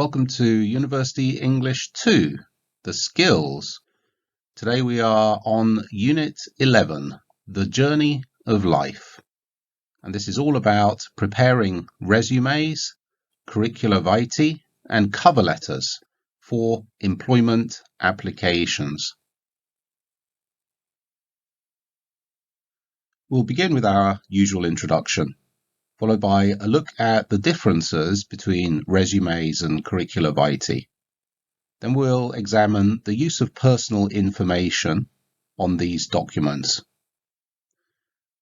Welcome to University English 2, the skills. Today we are on Unit 11, the journey of life. And this is all about preparing resumes, Curricula Vitae, and cover letters for employment applications. We'll begin with our usual introduction, followed by a look at the differences between resumes and Curricula Vitae. Then we'll examine the use of personal information on these documents.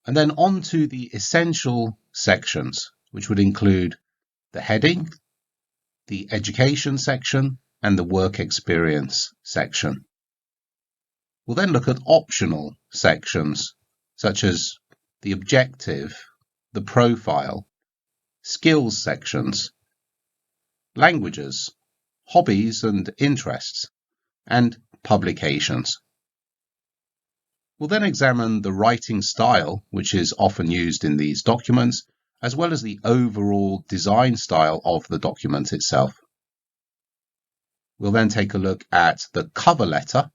And then on to the essential sections, which would include the heading, the education section, and the work experience section. We'll then look at optional sections, such as the objective, the profile, skills sections, languages, hobbies and interests, and publications. We'll then examine the writing style, which is often used in these documents, as well as the overall design style of the document itself. We'll then take a look at the cover letter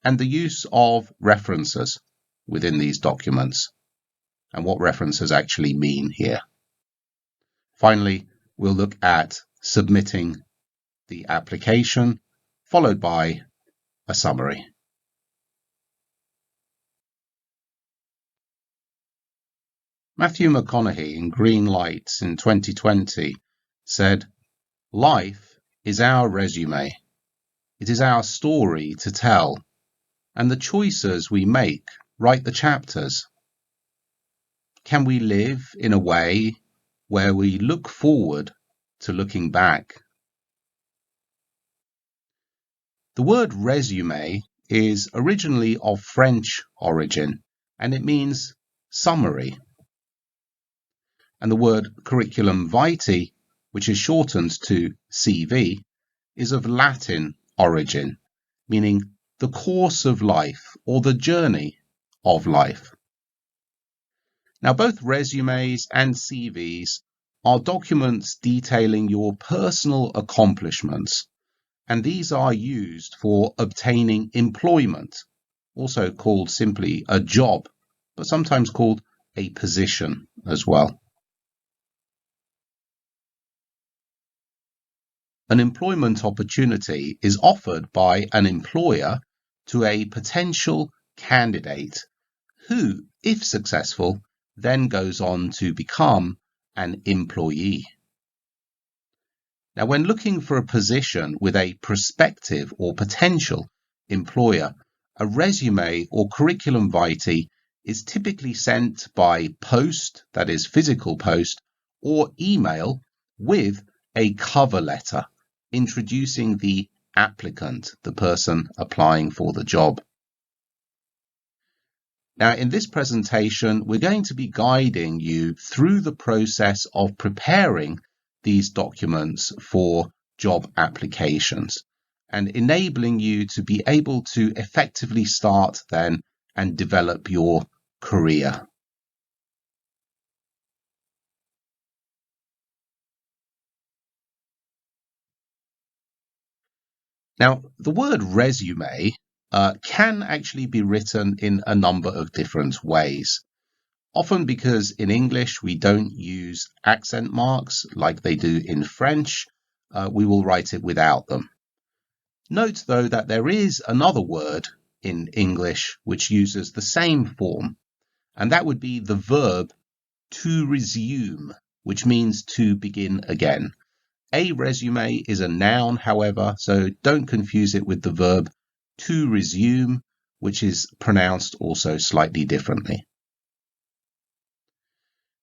and the use of references within these documents, and what references actually mean here. Finally, we'll look at submitting the application, followed by a summary. Matthew McConaughey in Green Lights in 2020 said, "Life is our resume. It is our story to tell, and the choices we make write the chapters. Can we live in a way where we look forward to looking back?" The word resume is originally of French origin, and it means summary. And the word curriculum vitae, which is shortened to CV, is of Latin origin, meaning the course of life or the journey of life. Now, both resumes and CVs are documents detailing your personal accomplishments, and these are used for obtaining employment, also called simply a job, but sometimes called a position as well. An employment opportunity is offered by an employer to a potential candidate who, if successful, then goes on to become an employee. Now, when looking for a position with a prospective or potential employer, a resume or curriculum vitae is typically sent by post, that is physical post, or email with a cover letter introducing the applicant, the person applying for the job. Now, in this presentation, we're going to be guiding you through the process of preparing these documents for job applications and enabling you to be able to effectively start then and develop your career. Now, the word resume can actually be written in a number of different ways. Often because in English we don't use accent marks like they do in French, we will write it without them. Note though that there is another word in English which uses the same form, and that would be the verb to resume, which means to begin again. A resume is a noun, however, so don't confuse it with the verb to resume, which is pronounced also slightly differently.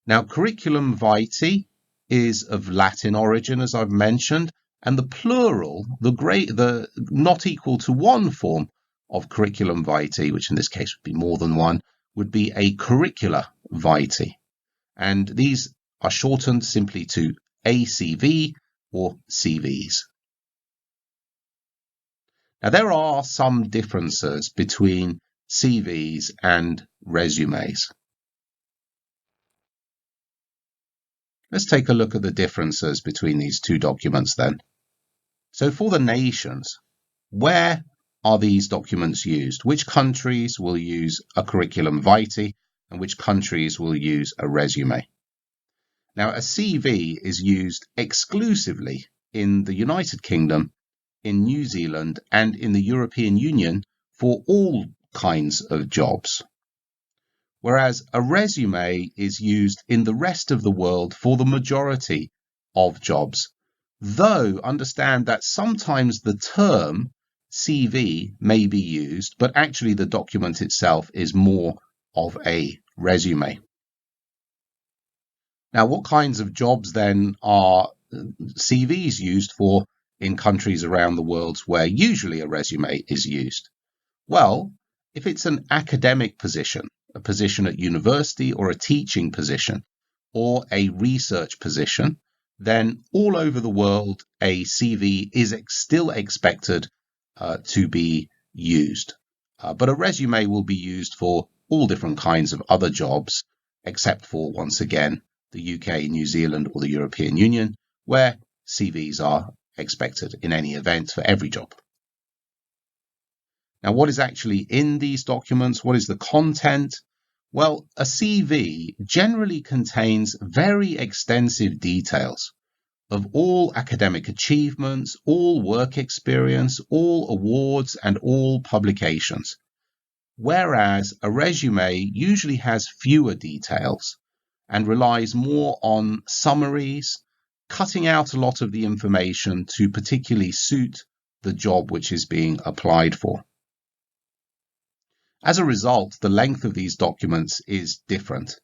Now, curriculum vitae is of Latin origin, as I've mentioned, and the plural, the not equal to one form of curriculum vitae, which in this case would be more than one, would be a curricula vitae. And these are shortened simply to ACV or CVs. Now, there are some differences between CVs and resumes. Let's take a look at the differences between these two documents then. So for the nations, where are these documents used? Which countries will use a curriculum vitae and which countries will use a resume? Now, a CV is used exclusively in the United Kingdom, in New Zealand, and in the European Union for all kinds of jobs. Whereas a resume is used in the rest of the world for the majority of jobs. Though understand that sometimes the term CV may be used, but actually the document itself is more of a resume. Now, what kinds of jobs then are CVs used for in countries around the world where usually a resume is used? Well, if it's an academic position, a position at university or a teaching position, or a research position, then all over the world, a CV is still expected to be used. But a resume will be used for all different kinds of other jobs, except for, once again, the UK, New Zealand, or the European Union, where CVs are expected in any event for every job. Now, what is actually in these documents? What is the content? Well, a CV generally contains very extensive details of all academic achievements, all work experience, all awards, and all publications. Whereas a resume usually has fewer details and relies more on summaries, cutting out a lot of the information to particularly suit the job which is being applied for. As a result, the length of these documents is different.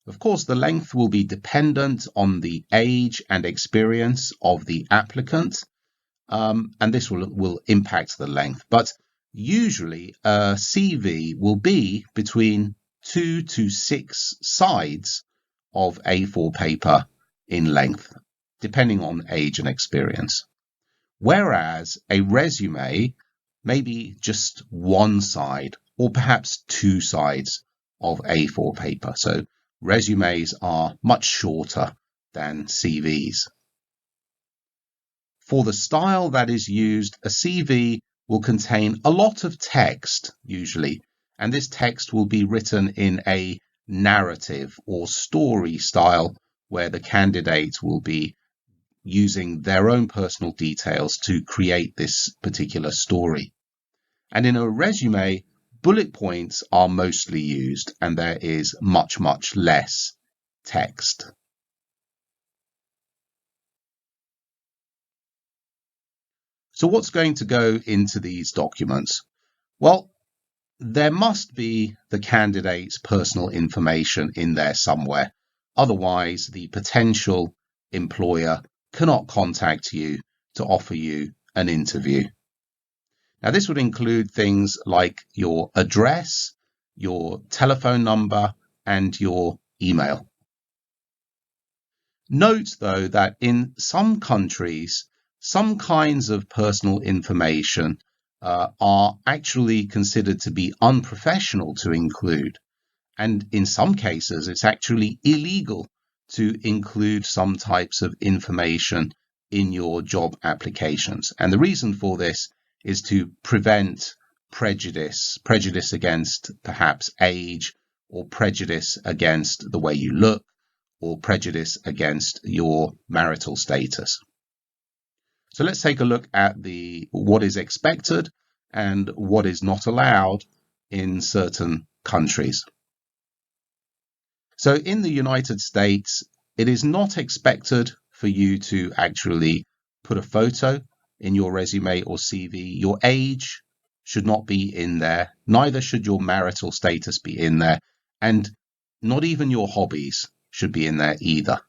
Of course, the length will be dependent on the age and experience of the applicant, and this will impact the length. But usually, a CV will be between 2 to 6 sides of A4 paper in length, depending on age and experience. Whereas a resume may be just one side or perhaps 2 sides of A4 paper. So resumes are much shorter than CVs. For the style that is used, a CV will contain a lot of text usually, and this text will be written in a narrative or story style where the candidate will be using their own personal details to create this particular story. And in a resume, bullet points are mostly used and there is much, much less text. So what's going to go into these documents? Well, there must be the candidate's personal information in there somewhere. Otherwise, the potential employer cannot contact you to offer you an interview. Now, this would include things like your address, your telephone number, and your email. Note, though, that in some countries, some kinds of personal information are actually considered to be unprofessional to include. And in some cases, it's actually illegal to include some types of information in your job applications. And the reason for this is to prevent prejudice against perhaps age, or prejudice against the way you look, or prejudice against your marital status. So let's take a look at what is expected and what is not allowed in certain countries. So in the United States, it is not expected for you to actually put a photo in your resume or CV. Your age should not be in there. Neither should your marital status be in there. And not even your hobbies should be in there either.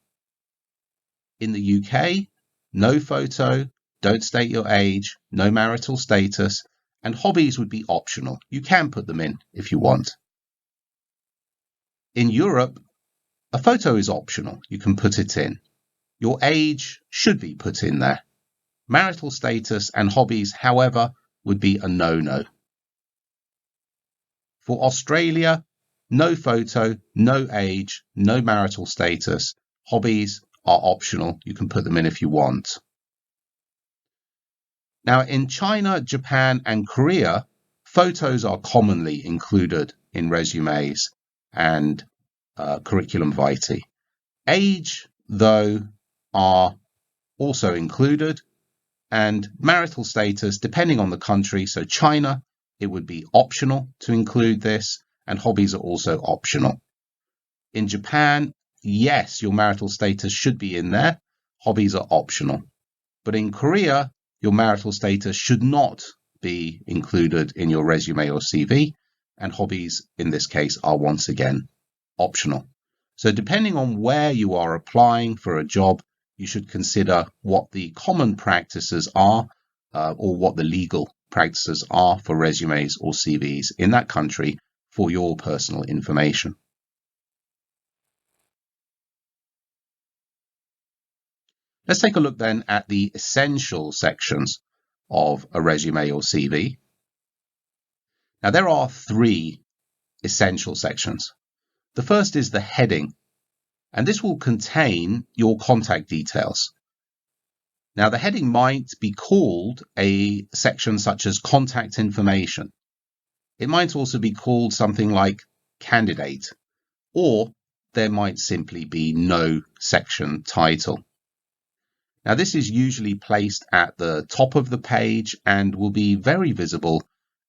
In the UK, no photo, don't state your age, no marital status, and hobbies would be optional. You can put them in if you want. In Europe, a photo is optional. You can put it in. Your age should be put in there. Marital status and hobbies, however, would be a no-no. For Australia, no photo, no age, no marital status. Hobbies are optional. You can put them in if you want. Now, in China, Japan, and Korea, photos are commonly included in resumes and curriculum vitae. Age, though, are also included, and marital status, depending on the country. So China, it would be optional to include this, and hobbies are also optional. In Japan, yes, your marital status should be in there. Hobbies are optional. But in Korea, your marital status should not be included in your resume or CV, and hobbies in this case are once again optional. So depending on where you are applying for a job, you should consider what the common practices are or what the legal practices are for resumes or CVs in that country for your personal information. Let's take a look then at the essential sections of a resume or CV. Now, there are three essential sections. The first is the heading, and this will contain your contact details. Now, the heading might be called a section such as contact information. It might also be called something like candidate, or there might simply be no section title. Now, this is usually placed at the top of the page and will be very visible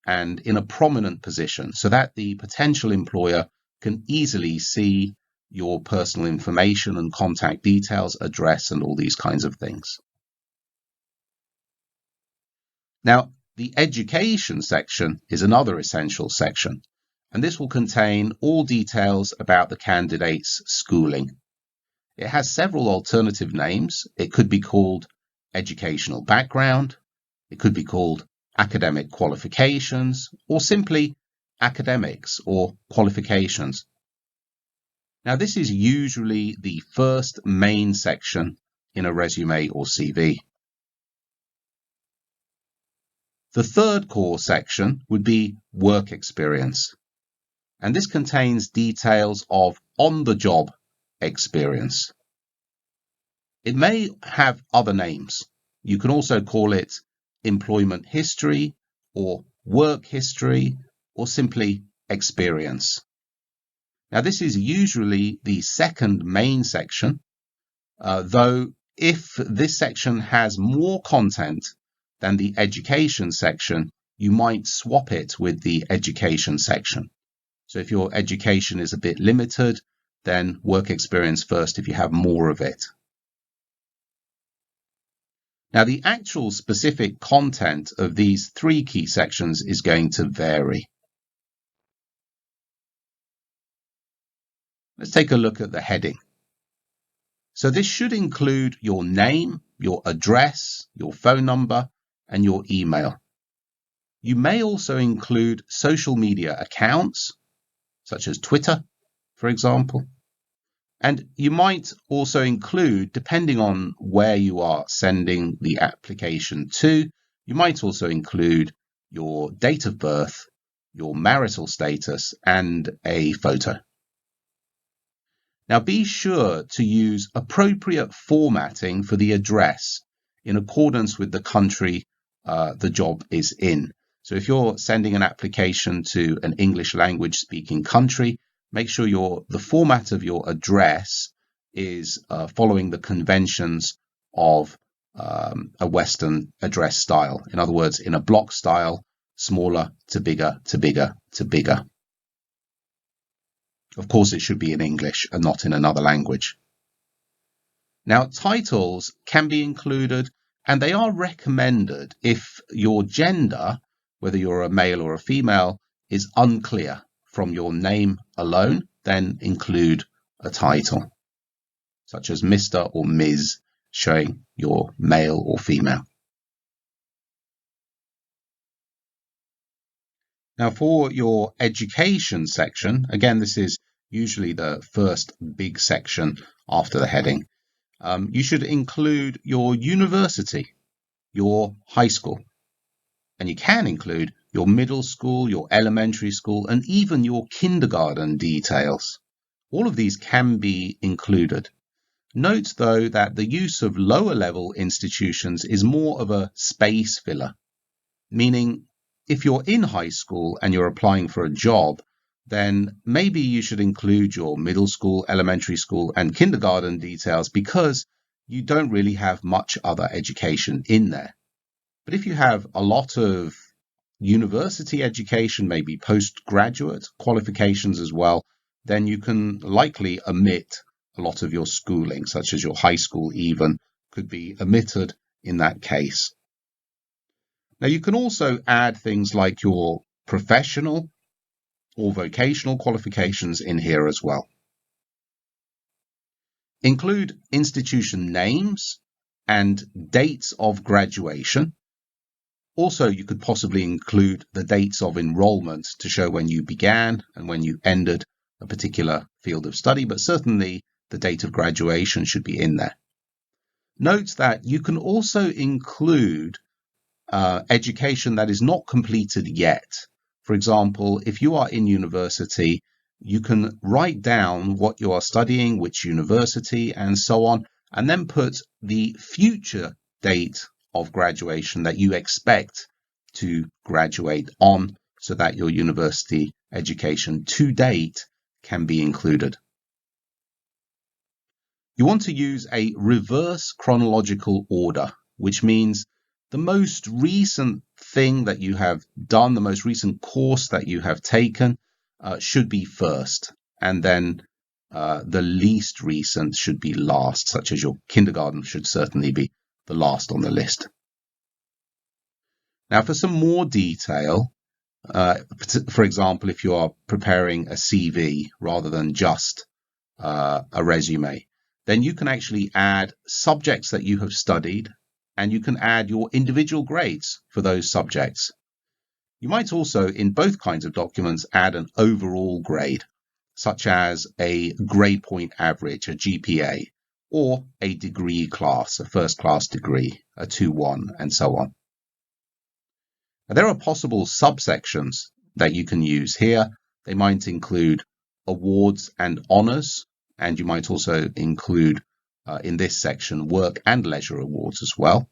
and in a prominent position so that the potential employer can easily see your personal information and contact details, address, and all these kinds of things. Now, the education section is another essential section, and this will contain all details about the candidate's schooling. It has several alternative names. It could be called educational background, it could be called academic qualifications, or simply academics or qualifications. Now, this is usually the first main section in a resume or CV. The third core section would be work experience, and this contains details of on-the-job experience. It may have other names. You can also call it employment history or work history or simply experience. Now, this is usually the second main section, though if this section has more content than the education section, you might swap it with the education section. So if your education is a bit limited, then work experience first if you have more of it. Now, the actual specific content of these three key sections is going to vary. Let's take a look at the heading. So this should include your name, your address, your phone number, and your email. You may also include social media accounts, such as Twitter, for example. And you might also include, depending on where you are sending the application to, you might also include your date of birth, your marital status, and a photo. Now, be sure to use appropriate formatting for the address in accordance with the country the job is in. So if you're sending an application to an English language speaking country, make sure the format of your address is following the conventions of a Western address style. In other words, in a block style, smaller to bigger to bigger to bigger. Of course, it should be in English and not in another language. Now, titles can be included, and they are recommended if your gender, whether you're a male or a female, is unclear from your name alone, then include a title, such as Mr. or Ms, showing you're male or female. Now, for your education section, again, this is usually the first big section after the heading. You should include your university, your high school, and you can include your middle school, your elementary school, and even your kindergarten details. All of these can be included. Note, though, that the use of lower level institutions is more of a space filler, meaning if you're in high school and you're applying for a job, then maybe you should include your middle school, elementary school, and kindergarten details because you don't really have much other education in there. But if you have a lot of university education, maybe postgraduate qualifications as well, then you can likely omit a lot of your schooling, such as your high school even, could be omitted in that case. Now, you can also add things like your professional or vocational qualifications in here as well. Include institution names and dates of graduation. Also, you could possibly include the dates of enrollment to show when you began and when you ended a particular field of study, but certainly the date of graduation should be in there. Note that you can also include education that is not completed yet. For example, if you are in university, you can write down what you are studying, which university, and so on, and then put the future date of graduation that you expect to graduate on so that your university education to date can be included. You want to use a reverse chronological order, which means the most recent thing that you have done, the most recent course that you have taken, should be first, and then the least recent should be last, such as your kindergarten should certainly be the last on the list. Now, for some more detail, for example, if you are preparing a CV rather than just a resume, then you can actually add subjects that you have studied, and you can add your individual grades for those subjects. You might also, in both kinds of documents, add an overall grade, such as a grade point average, a GPA, or a degree class, a first class degree, a 2-1, and so on. Now, there are possible subsections that you can use here. They might include awards and honors, and you might also include in this section work and leisure awards as well,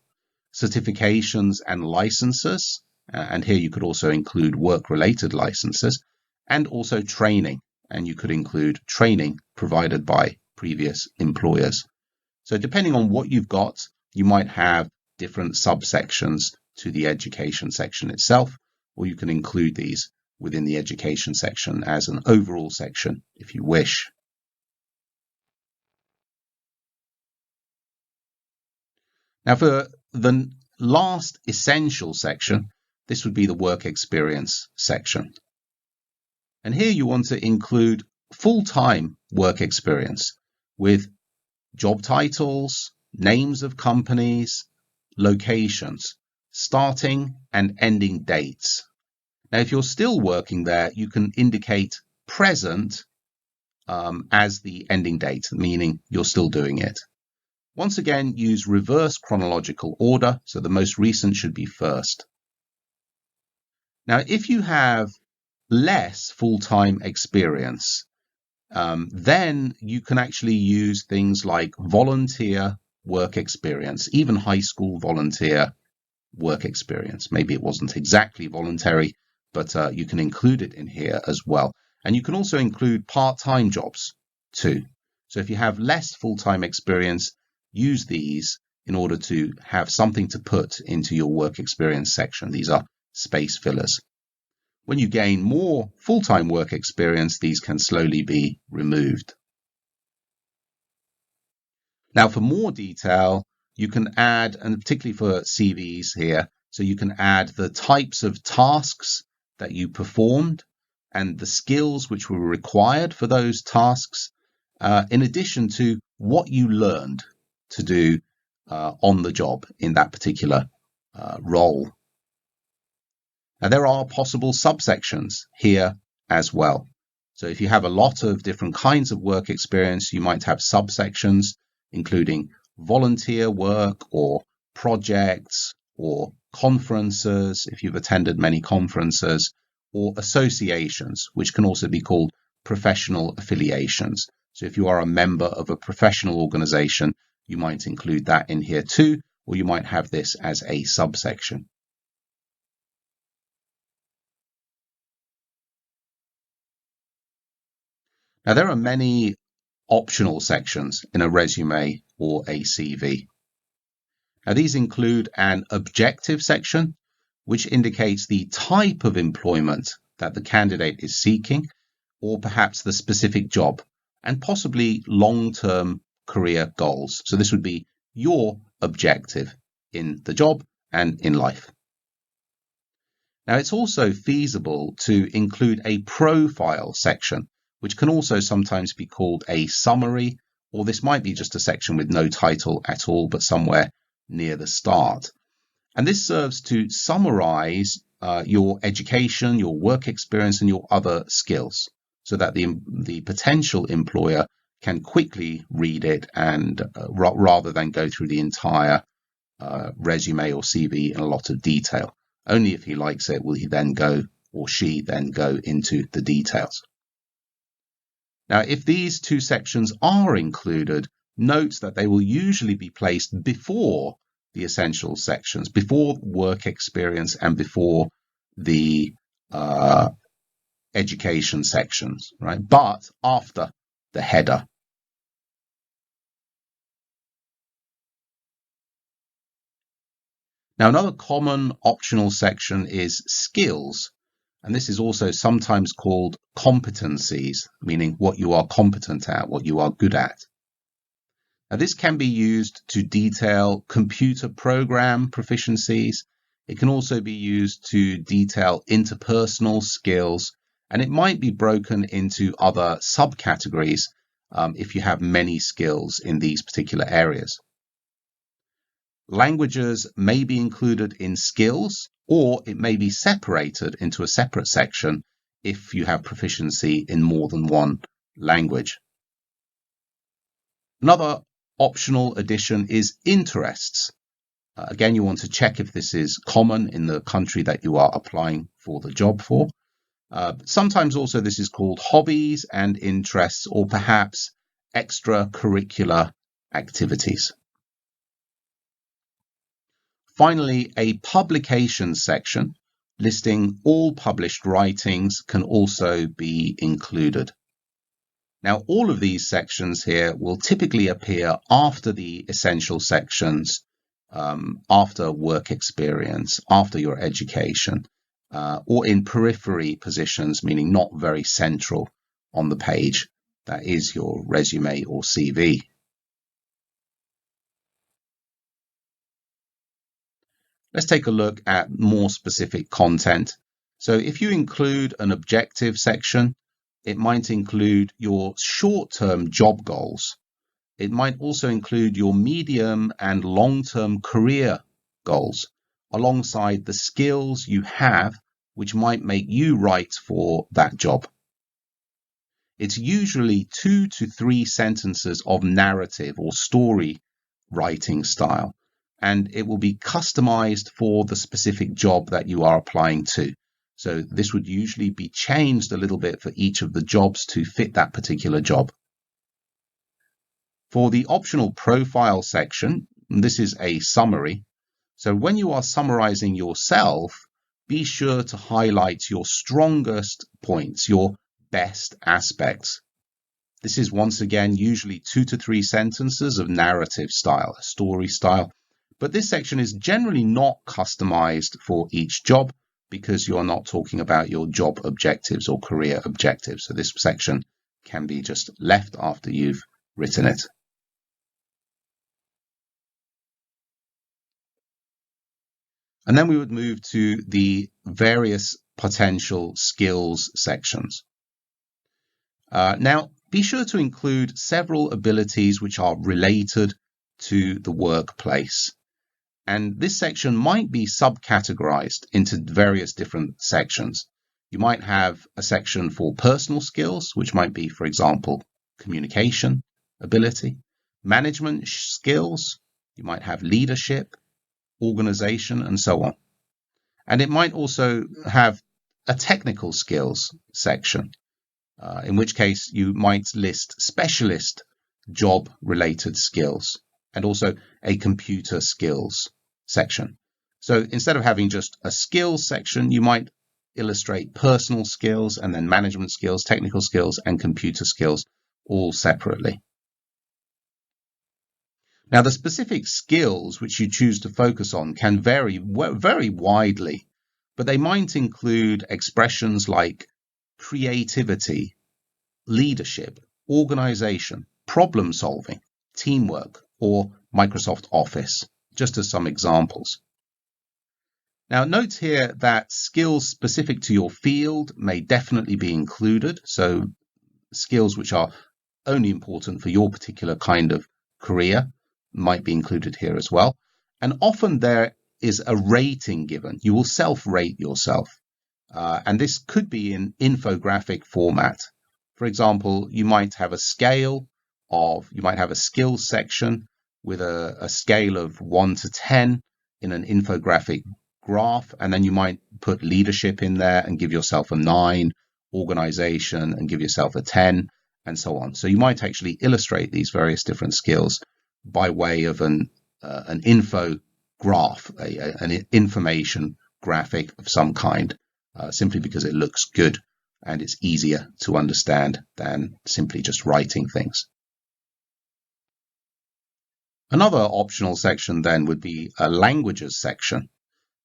certifications and licenses, and here you could also include work-related licenses, and also training, and you could include training provided by previous employers. So depending on what you've got, you might have different subsections to the education section itself, or you can include these within the education section as an overall section if you wish. Now, for the last essential section, this would be the work experience section. And here you want to include full-time work experience with job titles, names of companies, locations, starting and ending dates. Now, if you're still working there, you can indicate present as the ending date, meaning you're still doing it. Once again, use reverse chronological order, so the most recent should be first. Now, if you have less full-time experience, then you can actually use things like volunteer work experience, even high school volunteer work experience. Maybe it wasn't exactly voluntary, but you can include it in here as well. And you can also include part-time jobs too. So if you have less full-time experience, use these in order to have something to put into your work experience section. These are space fillers. When you gain more full-time work experience, these can slowly be removed. Now, for more detail, you can add, and particularly for CVs here, so you can add the types of tasks that you performed and the skills which were required for those tasks, in addition to what you learned to do on the job in that particular role. Now, there are possible subsections here as well. So if you have a lot of different kinds of work experience, you might have subsections, including volunteer work or projects or conferences, if you've attended many conferences, or associations, which can also be called professional affiliations. So if you are a member of a professional organization, you might include that in here too, or you might have this as a subsection. Now, there are many optional sections in a resume or a CV. Now, these include an objective section, which indicates the type of employment that the candidate is seeking, or perhaps the specific job, and possibly long-term career goals. So this would be your objective in the job and in life. Now, it's also feasible to include a profile section, which can also sometimes be called a summary, or this might be just a section with no title at all, but somewhere near the start. And this serves to summarize your education, your work experience, and your other skills, so that the potential employer can quickly read it and rather than go through the entire resume or CV in a lot of detail. Only if he likes it will he then go, or she then go into the details. Now, if these two sections are included, note that they will usually be placed before the essential sections, before work experience and before the education sections, right? But after the header. Now, another common optional section is skills, and this is also sometimes called competencies, meaning what you are competent at, what you are good at. Now, this can be used to detail computer program proficiencies. It can also be used to detail interpersonal skills, and it might be broken into other subcategories if you have many skills in these particular areas. Languages may be included in skills, or it may be separated into a separate section if you have proficiency in more than one language. Another optional addition is interests. Again, you want to check if this is common in the country that you are applying for the job for. Sometimes also this is called hobbies and interests, or perhaps extracurricular activities. Finally, a publications section listing all published writings can also be included. Now, all of these sections here will typically appear after the essential sections, after work experience, after your education, or in periphery positions, meaning not very central on the page. That is your resume or CV. Let's take a look at more specific content. So if you include an objective section, it might include your short-term job goals. It might also include your medium and long-term career goals, alongside the skills you have, which might make you right for that job. It's usually 2 to 3 sentences of narrative or story writing style, and it will be customized for the specific job that you are applying to. So this would usually be changed a little bit for each of the jobs to fit that particular job. For the optional profile section, this is a summary. So when you are summarizing yourself, be sure to highlight your strongest points, your best aspects. This is once again usually 2 to 3 sentences of narrative style, a story style. But this section is generally not customized for each job because you're not talking about your job objectives or career objectives. So this section can be just left after you've written it. And then we would move to the various potential skills sections. Now, be sure to include several abilities which are related to the workplace. And this section might be subcategorized into various different sections. You might have a section for personal skills, which might be, for example, communication ability, management skills. You might have leadership, organization, and so on. And it might also have a technical skills section. in which case you might list specialist job-related skills and also a computer skills section. So instead of having just a skills section, you might illustrate personal skills and then management skills, technical skills, and computer skills all separately. Now, the specific skills which you choose to focus on can vary very widely, but they might include expressions like creativity, leadership, organization, problem solving, teamwork, or Microsoft Office, just as some examples. Now, note here that skills specific to your field may definitely be included, so skills which are only important for your particular kind of career might be included here as well. And often there is a rating given. You will self-rate yourself. And this could be in infographic format. For example, you might have a skills section with a scale of 1 to 10 in an infographic graph, and then you might put leadership in there and give yourself a 9, organization and give yourself a 10, and so on. So you might actually illustrate these various different skills by way of an info graph, an information graphic of some kind, simply because it looks good and it's easier to understand than simply just writing things. Another optional section then would be a languages section.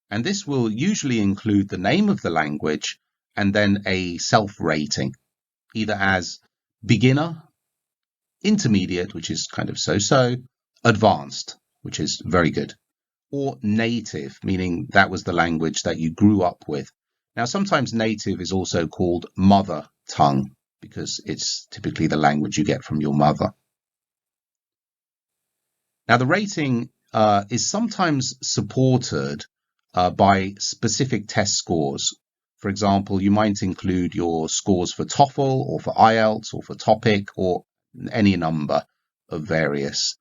And this will usually include the name of the language and then a self-rating, either as beginner, intermediate, which is kind of so-so, advanced, which is very good, or native, meaning that was the language that you grew up with. Now, sometimes native is also called mother tongue because it's typically the language you get from your mother. Now, the rating is sometimes supported by specific test scores. For example, you might include your scores for TOEFL or for IELTS or for TOPIK or any number of various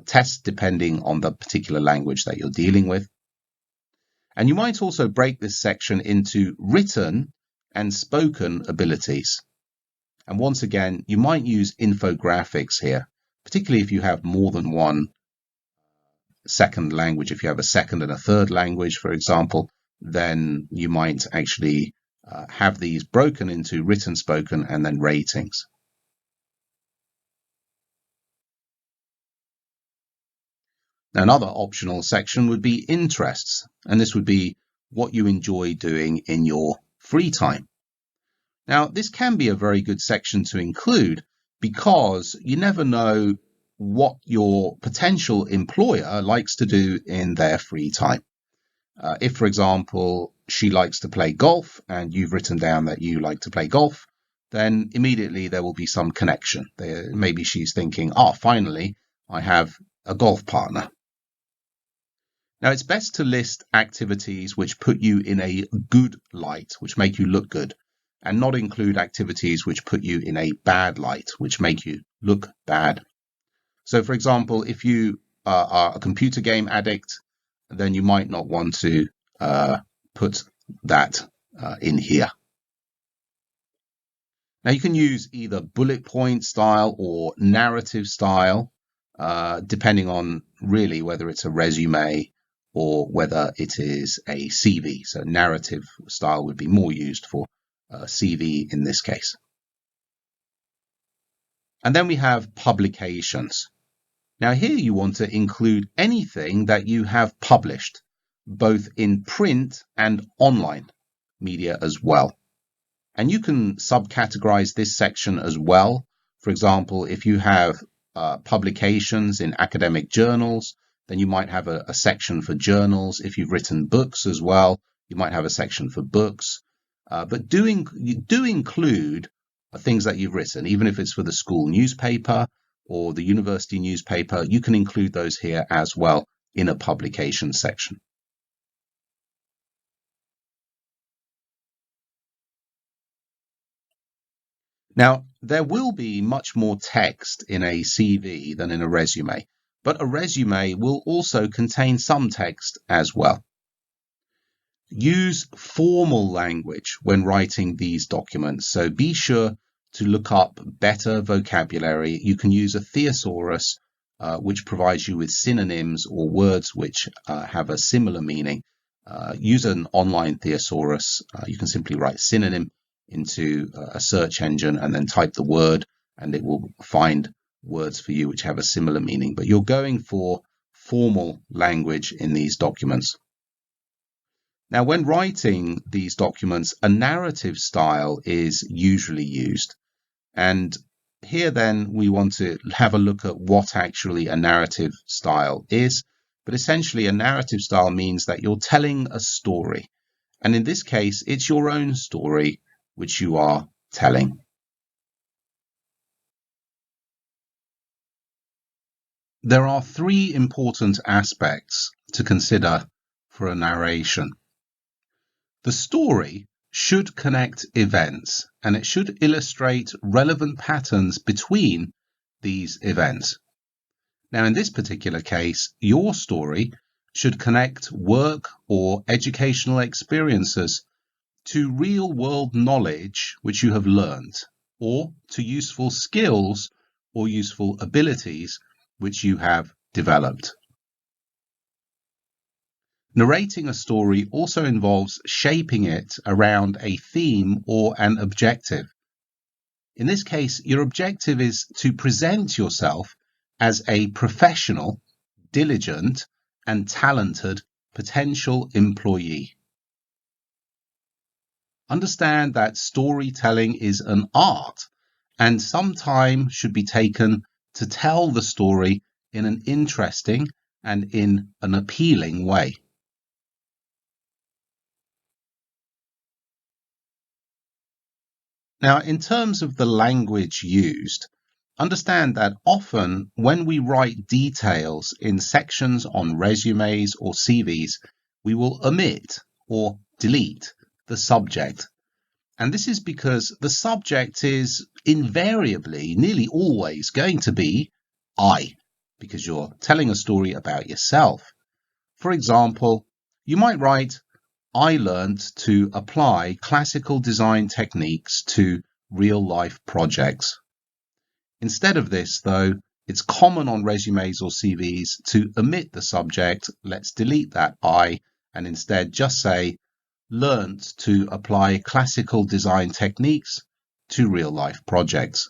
tests depending on the particular language that you're dealing with. And you might also break this section into written and spoken abilities. And once again, you might use infographics here, particularly if you have more than one second language. If you have a second and a third language, for example, then you might actually have these broken into written, spoken, and then ratings. Another optional section would be interests, and this would be what you enjoy doing in your free time. Now, this can be a very good section to include because you never know what your potential employer likes to do in their free time. If, for example, she likes to play golf and you've written down that you like to play golf, then immediately there will be some connection. Maybe she's thinking, finally, I have a golf partner. Now, it's best to list activities which put you in a good light, which make you look good, and not include activities which put you in a bad light, which make you look bad. So, for example, if you are a computer game addict, then you might not want to put that in here. Now, you can use either bullet point style or narrative style, depending on really whether it's a resume or whether it is a CV. So narrative style would be more used for CV in this case. And then we have publications. Now here you want to include anything that you have published, both in print and online media as well. And you can subcategorize this section as well. For example, if you have publications in academic journals, then you might have a section for journals. If you've written books as well, you might have a section for books. But do include things that you've written, even if it's for the school newspaper or the university newspaper, you can include those here as well in a publication section. Now, there will be much more text in a CV than in a resume, but a resume will also contain some text as well. Use formal language when writing these documents, so be sure to look up better vocabulary, you can use a thesaurus, which provides you with synonyms or words which have a similar meaning. Use an online thesaurus. You can simply write synonym into a search engine and then type the word, and it will find words for you which have a similar meaning. But you're going for formal language in these documents. Now, when writing these documents, a narrative style is usually used. And here then we want to have a look at what actually a narrative style is. But essentially a narrative style means that you're telling a story. And in this case, it's your own story which you are telling. There are three important aspects to consider for a narration. The story should connect events, and it should illustrate relevant patterns between these events. Now, in this particular case, your story should connect work or educational experiences to real-world knowledge which you have learned, or to useful skills or useful abilities which you have developed. Narrating a story also involves shaping it around a theme or an objective. In this case, your objective is to present yourself as a professional, diligent, and talented potential employee. Understand that storytelling is an art, and some time should be taken to tell the story in an interesting and in an appealing way. Now, in terms of the language used, understand that often when we write details in sections on resumes or CVs, we will omit or delete the subject. And this is because the subject is invariably, nearly always going to be I, because you're telling a story about yourself. For example, you might write, I learned to apply classical design techniques to real-life projects. Instead of this, though, it's common on resumes or CVs to omit the subject. Let's delete that I and instead just say, learned to apply classical design techniques to real-life projects.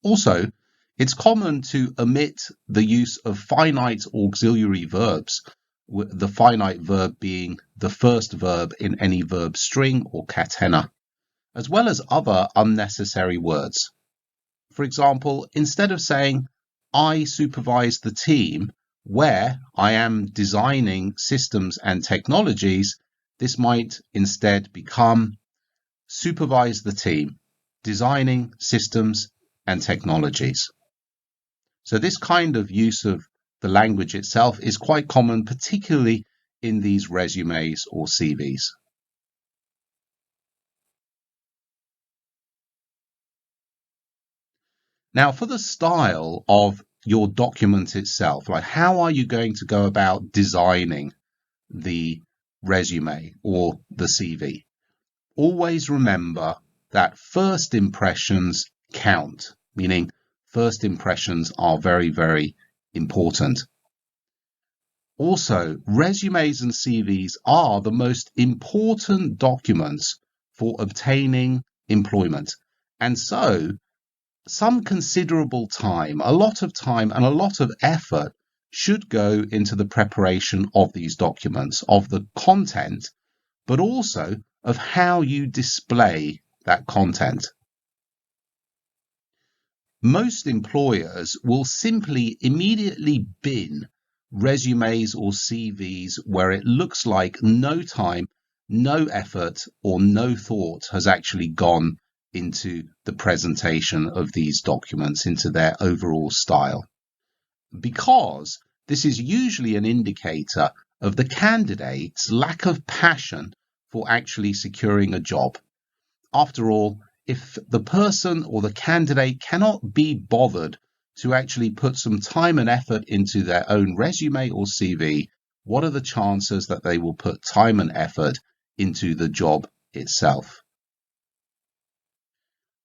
Also, it's common to omit the use of finite auxiliary verbs, the finite verb being the first verb in any verb string or catena, as well as other unnecessary words. For example, instead of saying, I supervise the team where I am designing systems and technologies, this might instead become supervise the team, designing systems and technologies. So this kind of use of the language itself is quite common, particularly in these resumes or CVs. Now, for the style of your document itself, like how are you going to go about designing the resume or the CV? Always remember that first impressions count, meaning first impressions are very, very important. Also, resumes and CVs are the most important documents for obtaining employment. And so, some considerable time, a lot of time and a lot of effort should go into the preparation of these documents, of the content, but also of how you display that content. Most employers will simply immediately bin resumes or CVs where it looks like no time, no effort, or no thought has actually gone into the presentation of these documents, into their overall style. Because this is usually an indicator of the candidate's lack of passion for actually securing a job. After all, if the person or the candidate cannot be bothered to actually put some time and effort into their own resume or CV, what are the chances that they will put time and effort into the job itself?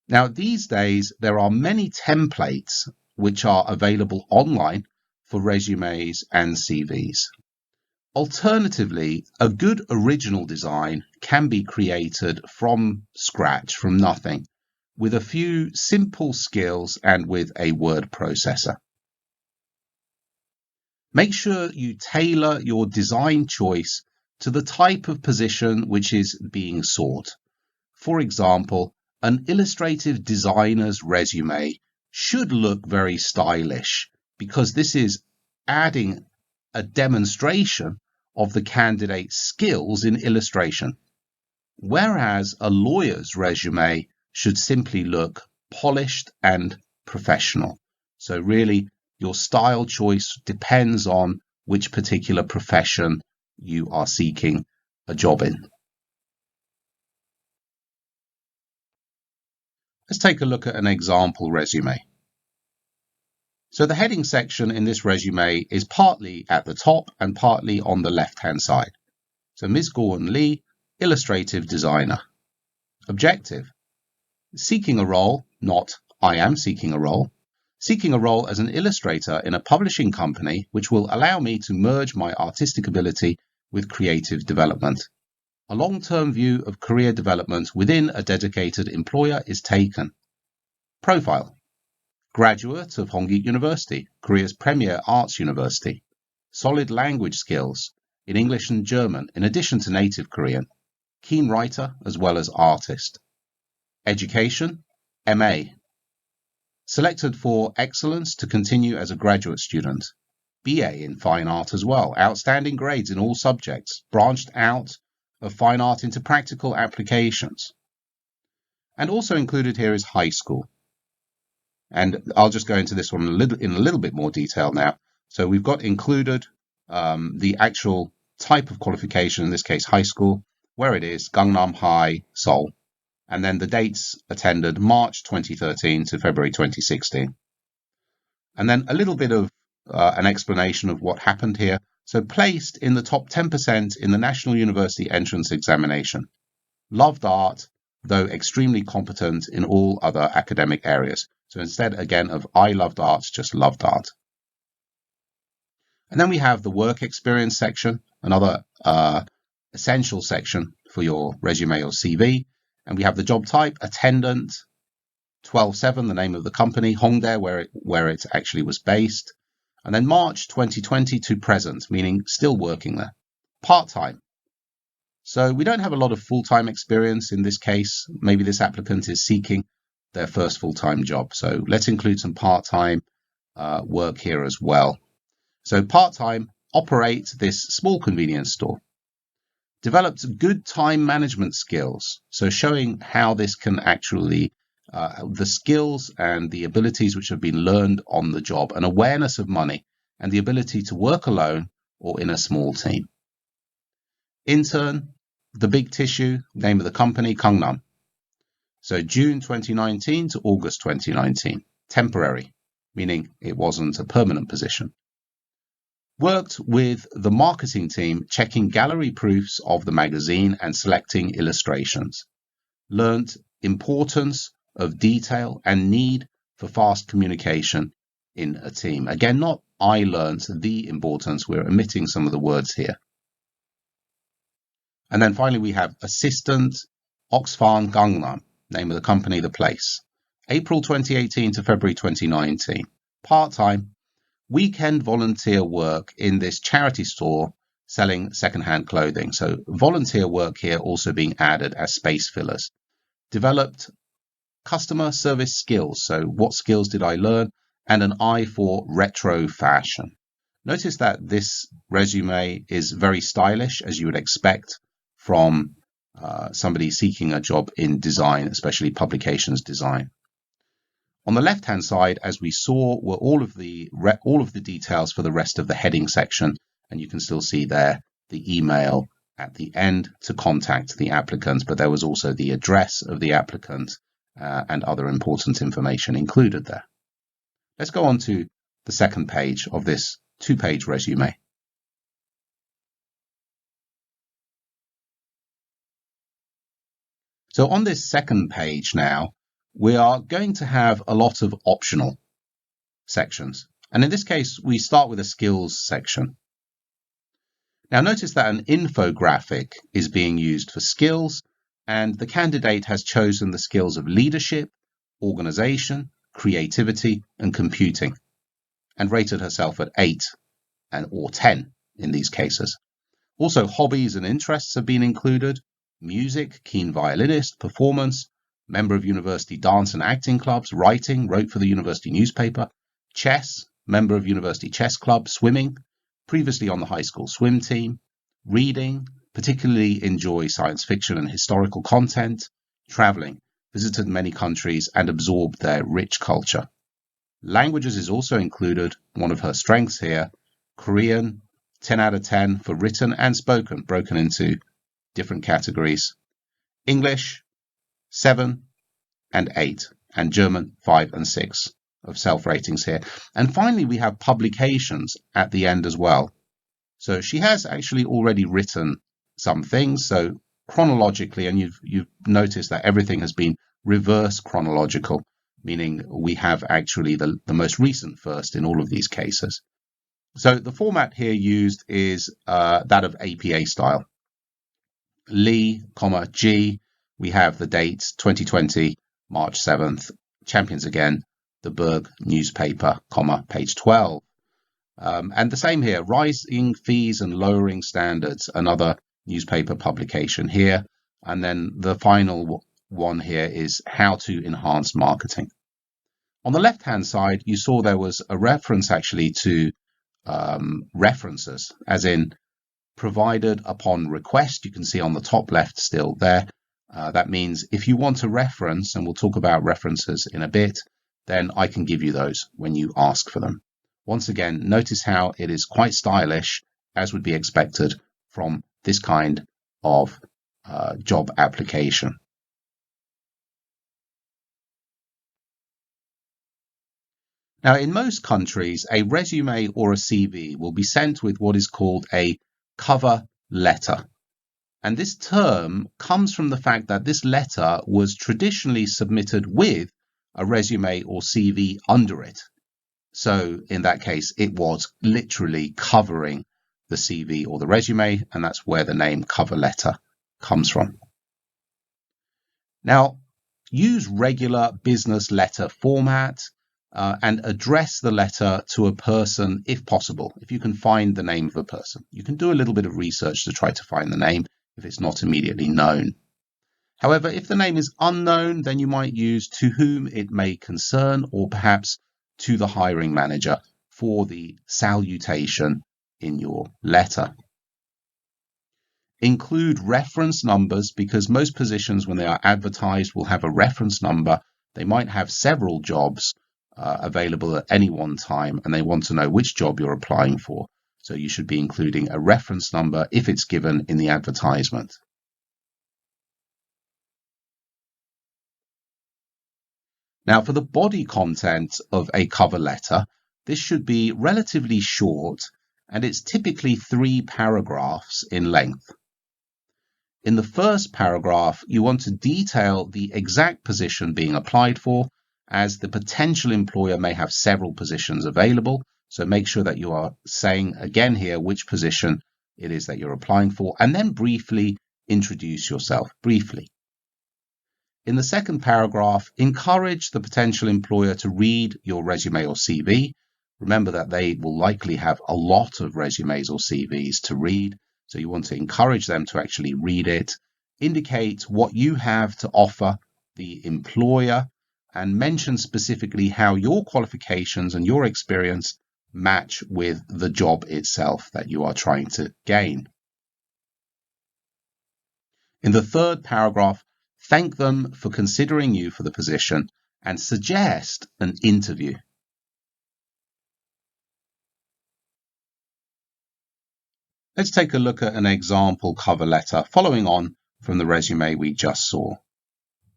Now, these days, there are many templates which are available online for resumes and CVs. Alternatively, a good original design can be created from scratch, from nothing, with a few simple skills and with a word processor. Make sure you tailor your design choice to the type of position which is being sought. For example, an illustrative designer's resume should look very stylish because this is adding a demonstration of the candidate's skills in illustration, whereas a lawyer's resume should simply look polished and professional. So really, your style choice depends on which particular profession you are seeking a job in. Let's take a look at an example resume. So the heading section in this resume is partly at the top and partly on the left-hand side. So Ms. Gordon Lee, illustrative designer. Objective: seeking a role, not I am seeking a role. Seeking a role as an illustrator in a publishing company which will allow me to merge my artistic ability with creative development. A long-term view of career development within a dedicated employer is taken. Profile: graduate of Hongik University, Korea's premier arts university. Solid language skills in English and German in addition to native Korean. Keen writer as well as artist. Education: MA. Selected for excellence to continue as a graduate student. BA in fine art as well. Outstanding grades in all subjects. Branched out of fine art into practical applications. And also included here is high school. And I'll just go into this one in a little bit more detail now. So we've got included the actual type of qualification, in this case high school, where it is, Gangnam High, Seoul. And then the dates attended March 2013 to February 2016. And then a little bit of an explanation of what happened here. So placed in the top 10% in the National University Entrance Examination. Loved art, though extremely competent in all other academic areas. So instead, again, of I loved art, just loved art. And then we have the work experience section, another essential section for your resume or CV. And we have the job type, attendant, 12/7, the name of the company, Hongdae, where it actually was based. And then March 2020 to present, meaning still working there. Part-time. So we don't have a lot of full-time experience in this case. Maybe this applicant is seeking their first full-time job. So let's include some part-time work here as well. So part-time, operate this small convenience store. Developed good time management skills. So showing how this can actually, the skills and the abilities which have been learned on the job, an awareness of money, and the ability to work alone or in a small team. Intern, the big tissue, name of the company, Gangnam. So June 2019 to August 2019. Temporary, meaning it wasn't a permanent position. Worked with the marketing team, checking gallery proofs of the magazine and selecting illustrations. Learned importance of detail and need for fast communication in a team. Again, not I learned the importance. We're omitting some of the words here. And then finally, we have assistant, Oxfam Gangnam, name of the company, the place. April 2018 to February 2019. Part-time, weekend volunteer work in this charity store selling secondhand clothing. So volunteer work here also being added as space fillers. Developed customer service skills. So what skills did I learn? And an eye for retro fashion. Notice that this resume is very stylish, as you would expect from somebody seeking a job in design, especially publications design. On the left-hand side, as we saw, were all of the details for the rest of the heading section, and you can still see there the email at the end to contact the applicant, but there was also the address of the applicant and other important information included there. Let's go on to the second page of this two-page resume. So on this second page now, we are going to have a lot of optional sections. And in this case, we start with a skills section. Now notice that an infographic is being used for skills, and the candidate has chosen the skills of leadership, organization, creativity, and computing, and rated herself at 8 or 10 in these cases. Also, hobbies and interests have been included: music, keen violinist, performance, member of university dance and acting clubs, writing, wrote for the university newspaper, chess, member of university chess club, swimming, previously on the high school swim team, reading, particularly enjoy science fiction and historical content, traveling, visited many countries and absorbed their rich culture. Languages is also included, one of her strengths here: Korean, 10 out of 10 for written and spoken, broken into different categories. English, 7 and 8, and German, 5 and 6 of self-ratings here. And finally, we have publications at the end as well. So she has actually already written some things. So chronologically, and you've noticed that everything has been reverse chronological, meaning we have actually the most recent first in all of these cases. So the format here used is that of APA style. Lee, G, we have the dates 2020, March 7th, Champions Again, the Berg newspaper, page 12. And the same here: rising fees and lowering standards, another newspaper publication here. And then the final one here is how to enhance marketing. On the left-hand side, you saw there was a reference actually to references, as in provided upon request. You can see on the top left still there. That means if you want a reference, and we'll talk about references in a bit, then I can give you those when you ask for them. Once again, notice how it is quite stylish, as would be expected from this kind of job application. Now, in most countries, a resume or a CV will be sent with what is called a cover letter. And this term comes from the fact that this letter was traditionally submitted with a resume or CV under it. So in that case, it was literally covering the CV or the resume, and that's where the name cover letter comes from. Now, use regular business letter format and address the letter to a person if possible. If you can find the name of a person, you can do a little bit of research to try to find the name if it's not immediately known. However, if the name is unknown, then you might use to whom it may concern, or perhaps to the hiring manager for the salutation in your letter. Include reference numbers, because most positions, when they are advertised, will have a reference number. They might have several jobs available at any one time, and they want to know which job you're applying for. So you should be including a reference number if it's given in the advertisement. Now, for the body content of a cover letter, this should be relatively short, and it's typically 3 paragraphs in length. In the first paragraph, you want to detail the exact position being applied for, as the potential employer may have several positions available. So make sure that you are saying again here which position it is that you're applying for, and then briefly introduce yourself briefly. In the second paragraph, encourage the potential employer to read your resume or CV. Remember that they will likely have a lot of resumes or CVs to read, so you want to encourage them to actually read it. Indicate what you have to offer the employer, and mention specifically how your qualifications and your experience match with the job itself that you are trying to gain. In the third paragraph, thank them for considering you for the position and suggest an interview. Let's take a look at an example cover letter following on from the resume we just saw.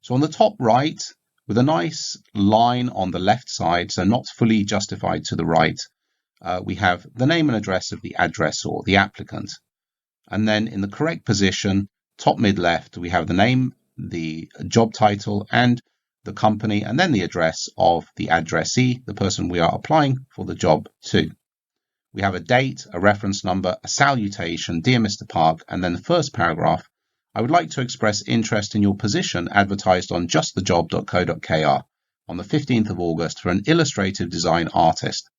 So on the top right, with a nice line on the left side, so not fully justified to the right, we have the name and address of the addressor, the applicant. And then in the correct position, top mid left, we have the name, the job title, and the company, and then the address of the addressee, the person we are applying for the job to. We have a date, a reference number, a salutation, dear Mr. Park, and then the first paragraph. I would like to express interest in your position advertised on justthejob.co.kr on the 15th of August for an illustrative design artist.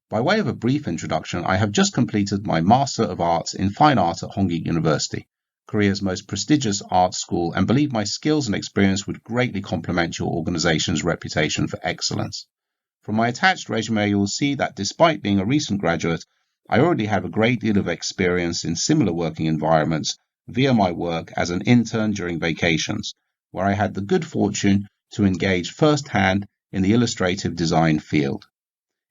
By way of a brief introduction, I have just completed my Master of Arts in Fine Art at Hongik University, Korea's most prestigious art school, and believe my skills and experience would greatly complement your organization's reputation for excellence. From my attached resume, you will see that despite being a recent graduate, I already have a great deal of experience in similar working environments via my work as an intern during vacations, where I had the good fortune to engage firsthand in the illustrative design field.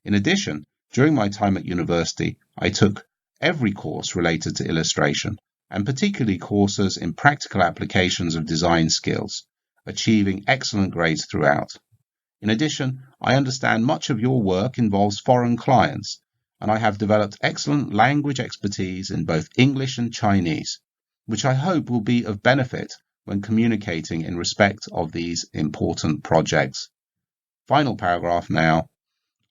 In addition, during my time at university, I took every course related to illustration, and particularly courses in practical applications of design skills, achieving excellent grades throughout. In addition, I understand much of your work involves foreign clients, and I have developed excellent language expertise in both English and Chinese, which I hope will be of benefit when communicating in respect of these important projects. Final paragraph now.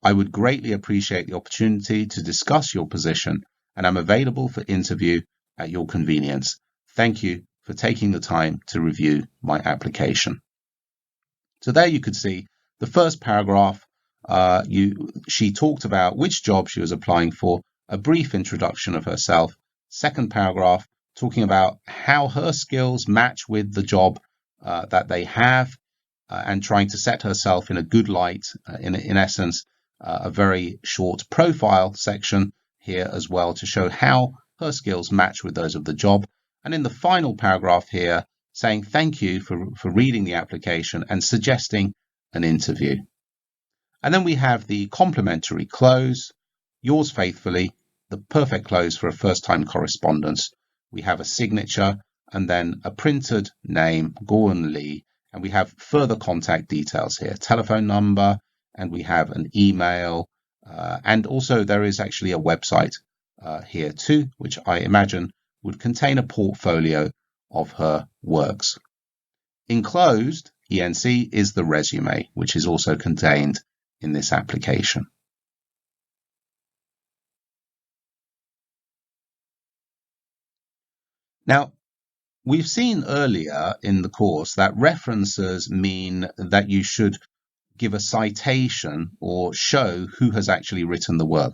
I would greatly appreciate the opportunity to discuss your position, and am available for interview at your convenience. Thank you for taking the time to review my application. So there you could see the first paragraph. She talked about which job she was applying for, a brief introduction of herself. Second paragraph, talking about how her skills match with the job that they have, and trying to set herself in a good light. In essence, a very short profile section here as well to show how her skills match with those of the job. And in the final paragraph here, saying thank you for reading the application and suggesting an interview. And then we have the complimentary close, yours faithfully, the perfect close for a first-time correspondence. We have a signature and then a printed name, Goen Lee, and we have further contact details here, telephone number, and we have an email, and also there is actually a website here too, which I imagine would contain a portfolio of her works. Enclosed, ENC, is the resume, which is also contained in this application. Now, we've seen earlier in the course that references mean that you should give a citation or show who has actually written the work.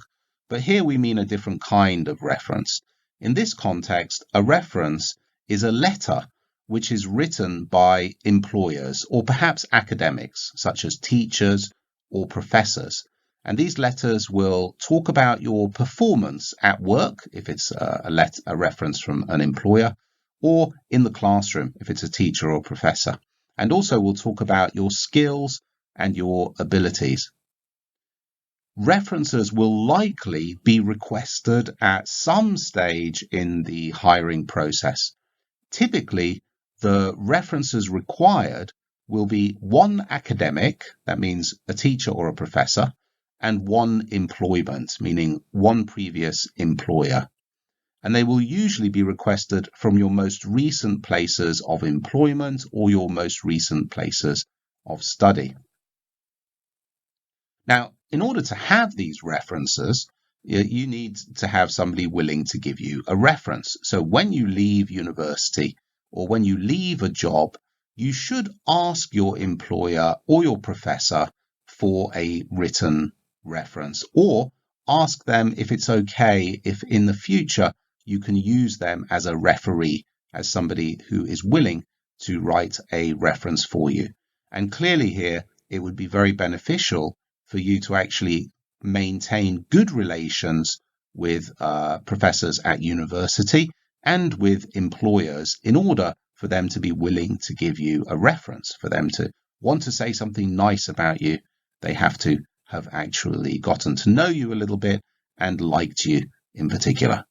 But here we mean a different kind of reference. In this context, a reference is a letter which is written by employers or perhaps academics, such as teachers or professors. And these letters will talk about your performance at work, if it's a reference from an employer, or in the classroom, if it's a teacher or professor. And also will talk about your skills and your abilities. References will likely be requested at some stage in the hiring process. Typically, the references required will be one academic, that means a teacher or a professor, and one employment, meaning one previous employer. And they will usually be requested from your most recent places of employment or your most recent places of study. Now, in order to have these references, you need to have somebody willing to give you a reference. So when you leave university or when you leave a job, you should ask your employer or your professor for a written reference, or ask them if it's okay if in the future you can use them as a referee, as somebody who is willing to write a reference for you. And clearly here, it would be very beneficial for you to actually maintain good relations with professors at university and with employers in order for them to be willing to give you a reference. For them to want to say something nice about you, they have to have actually gotten to know you a little bit and liked you in particular.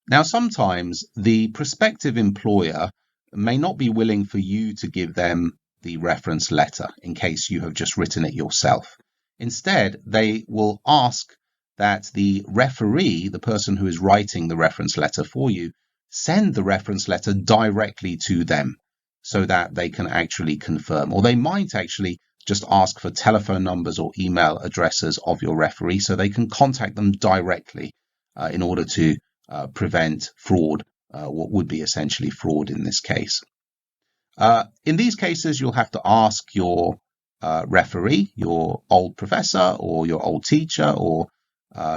Now, sometimes the prospective employer may not be willing for you to give them the reference letter in case you have just written it yourself. Instead, they will ask that the referee, the person who is writing the reference letter for you, send the reference letter directly to them so that they can actually confirm. Or they might actually just ask for telephone numbers or email addresses of your referee so they can contact them directly in order to prevent fraud, what would be essentially fraud in this case. In these cases, you'll have to ask your referee, your old professor or your old teacher or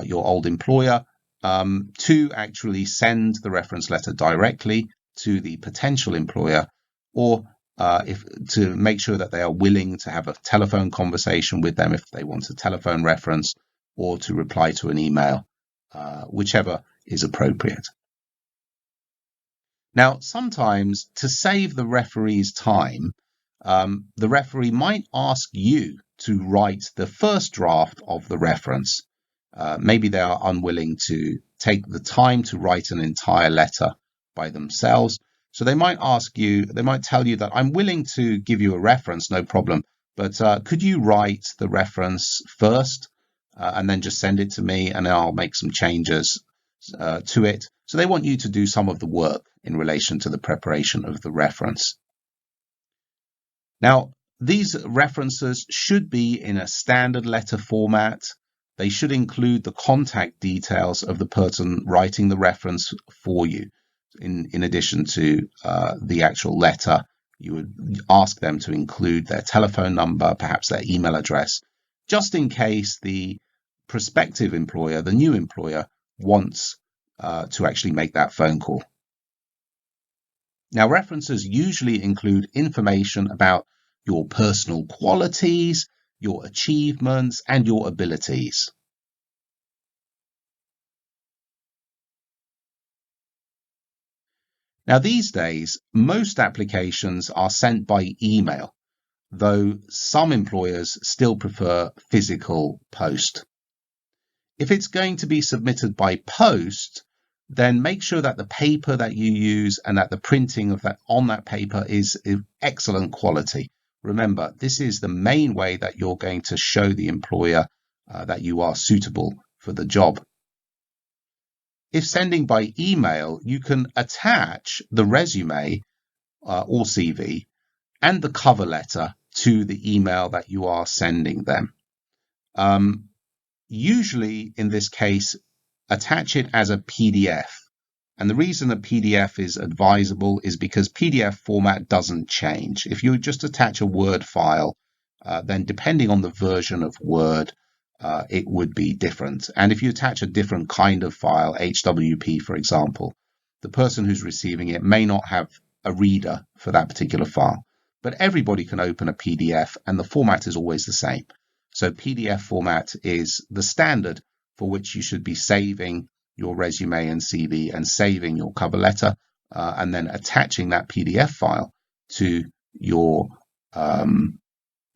your old employer to actually send the reference letter directly to the potential employer, or if to make sure that they are willing to have a telephone conversation with them if they want a telephone reference, or to reply to an email, whichever is appropriate. Now, sometimes to save the referee's time, the referee might ask you to write the first draft of the reference. Maybe they are unwilling to take the time to write an entire letter by themselves. So they might ask you, they might tell you that I'm willing to give you a reference, no problem, but could you write the reference first and then just send it to me and I'll make some changes to it. So they want you to do some of the work in relation to the preparation of the reference. Now, these references should be in a standard letter format. They should include the contact details of the person writing the reference for you. In addition to the actual letter, you would ask them to include their telephone number, perhaps their email address, just in case the prospective employer, the new employer, wants to actually make that phone call. Now, references usually include information about your personal qualities, your achievements, and your abilities. Now, these days, most applications are sent by email, though some employers still prefer physical post. If it's going to be submitted by post, then make sure that the paper that you use and that the printing of that on that paper is excellent quality. Remember, this is the main way that you're going to show the employer that you are suitable for the job. If sending by email, you can attach the resume or CV and the cover letter to the email that you are sending them. Usually, in this case, attach it as a PDF. And the reason a PDF is advisable is because PDF format doesn't change. If you just attach a Word file, then depending on the version of Word, it would be different. And if you attach a different kind of file, HWP, for example, the person who's receiving it may not have a reader for that particular file. But everybody can open a PDF, and the format is always the same. So PDF format is the standard for which you should be saving your resume and CV and saving your cover letter, and then attaching that PDF file to your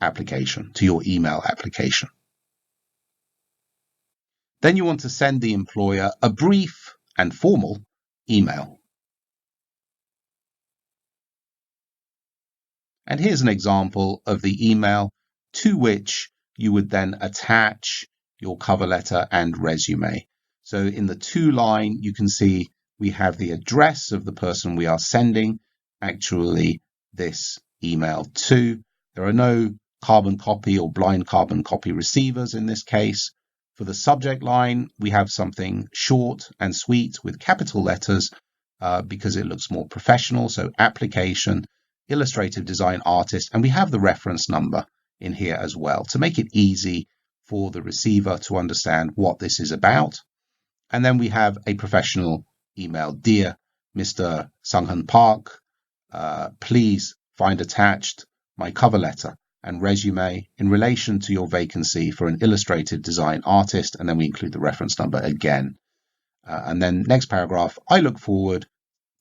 application, to your email application. Then you want to send the employer a brief and formal email. And here's an example of the email to which you would then attach your cover letter and resume. So in the to line, you can see we have the address of the person we are sending actually this email to. There are no carbon copy or blind carbon copy receivers in this case. For the subject line, we have something short and sweet with capital letters because it looks more professional. So application, illustrative design artist, and we have the reference number in here as well to make it easy for the receiver to understand what this is about. And then we have a professional email. Dear Mr. Sunghan Park, please find attached my cover letter and resume in relation to your vacancy for an illustrative design artist. And then we include the reference number again. And then next paragraph, I look forward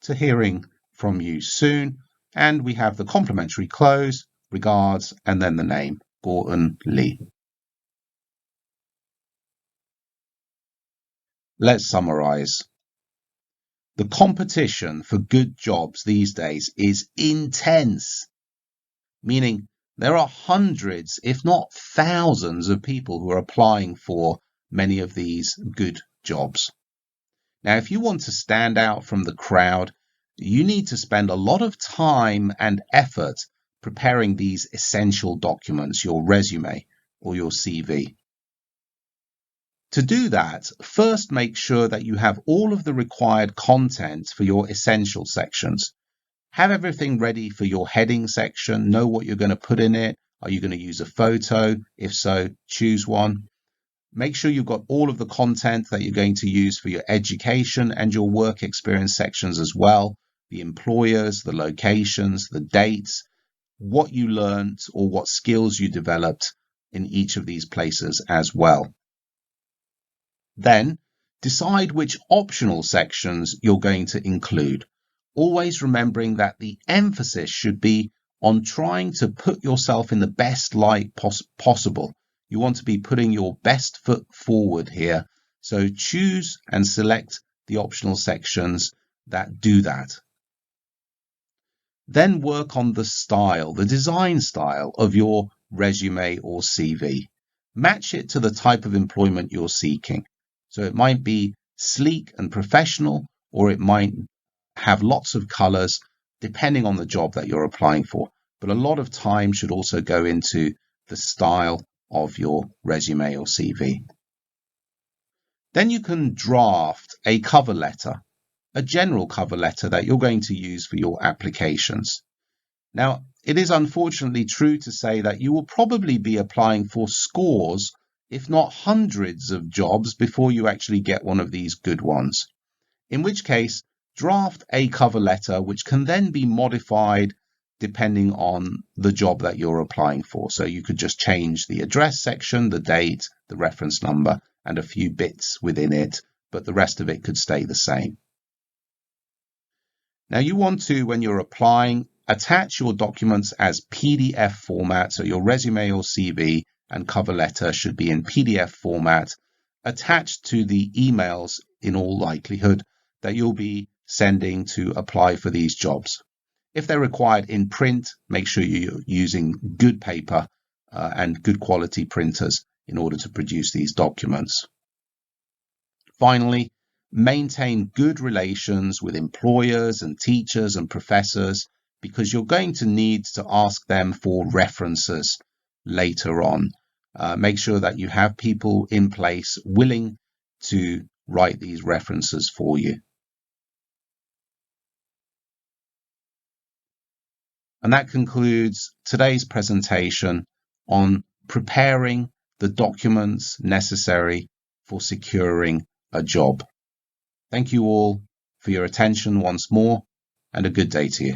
to hearing from you soon. And we have the complimentary close, regards, and then the name, Gorton Lee. Let's summarize. The competition for good jobs these days is intense, meaning there are hundreds, if not thousands, of people who are applying for many of these good jobs. Now, if you want to stand out from the crowd, you need to spend a lot of time and effort preparing these essential documents, your resume or your CV. To do that, first make sure that you have all of the required content for your essential sections. Have everything ready for your heading section, know what you're going to put in it. Are you going to use a photo? If so, choose one. Make sure you've got all of the content that you're going to use for your education and your work experience sections as well. The employers, the locations, the dates, what you learned or what skills you developed in each of these places as well. Then decide which optional sections you're going to include, always remembering that the emphasis should be on trying to put yourself in the best light possible. You want to be putting your best foot forward here. So choose and select the optional sections that do that. Then work on the style, the design style of your resume or CV. Match it to the type of employment you're seeking. So it might be sleek and professional, or it might have lots of colors, depending on the job that you're applying for. But a lot of time should also go into the style of your resume or CV. Then you can draft a cover letter, a general cover letter that you're going to use for your applications. Now, it is unfortunately true to say that you will probably be applying for scores, if not hundreds of jobs before you actually get one of these good ones. In which case, draft a cover letter which can then be modified depending on the job that you're applying for. So you could just change the address section, the date, the reference number, and a few bits within it, but the rest of it could stay the same. Now you want to, when you're applying, attach your documents as PDF format. So your resume or CV and cover letter should be in PDF format, attached to the emails in all likelihood that you'll be sending to apply for these jobs. If they're required in print, make sure you're using good paper and good quality printers in order to produce these documents. Finally, maintain good relations with employers and teachers and professors, because you're going to need to ask them for references later on. Make sure that you have people in place willing to write these references for you. And that concludes today's presentation on preparing the documents necessary for securing a job. Thank you all for your attention once more, and a good day to you.